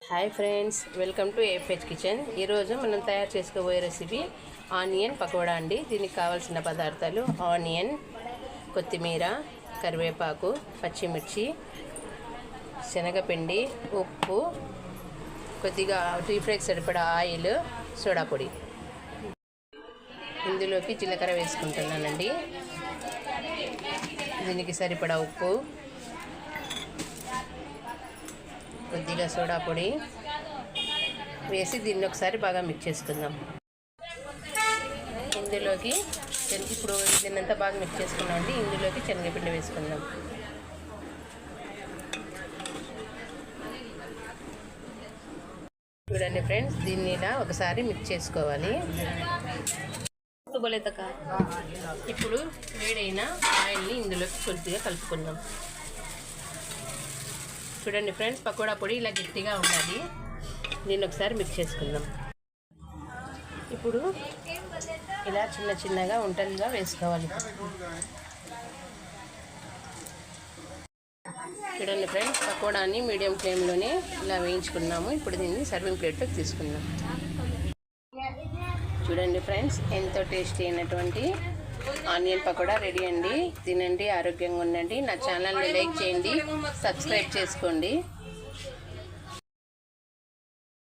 Hi friends, welcome to ఏఫ్హెచ్ kitchen. ఈరోజు మనం తయారు చేసుకోబోయే రెసిపీ ఆనియన్ పకోడా అండి. దీనికి కావాల్సిన పదార్థాలు ఆనియన్, కొత్తిమీర, కరివేపాకు, పచ్చిమిర్చి, శనగపిండి, ఉప్పు, కొద్దిగా డీప్ ఫ్రైకి సరిపడా ఆయిల్, సోడా పొడి. ఇందులోకి జీలకర్ర వేసుకుంటున్నానండి. దీనికి సరిపడా ఉప్పు, కొద్దిగా సోడా పొడి వేసి దీన్ని ఒకసారి బాగా మిక్స్ చేసుకుందాం. ఇందులోకి ఇప్పుడు దీన్నంతా బాగా మిక్స్ చేసుకున్నామండి. ఇందులోకి శనగపిండి వేసుకుందాం. చూడండి ఫ్రెండ్స్, దీన్ని ఇలా ఒకసారి మిక్స్ చేసుకోవాలి. ఇప్పుడు వేడైన ఆయిల్ని ఇందులోకి కొద్దిగా కలుపుకుందాం. చూడండి ఫ్రెండ్స్, పకోడా పొడి ఇలా గట్టిగా ఉండాలి. దీన్ని ఒకసారి మిక్స్ చేసుకుందాం. ఇప్పుడు ఇలా చిన్న చిన్నగా ఉంటలుగా వేసుకోవాలి. చూడండి ఫ్రెండ్స్, పకోడాని మీడియం ఫ్లేమ్లోనే ఇలా వేయించుకున్నాము. ఇప్పుడు దీన్ని సర్వింగ్ ప్లేట్లోకి తీసుకుందాం. చూడండి ఫ్రెండ్స్, ఎంతో టేస్టీ అయినటువంటి ఆనియన్ పకోడా రెడీ అండి. తినండి, ఆరోగ్యంగా ఉండండి. నా ఛానల్ని లైక్ చేయండి, సబ్స్క్రైబ్ చేసుకోండి.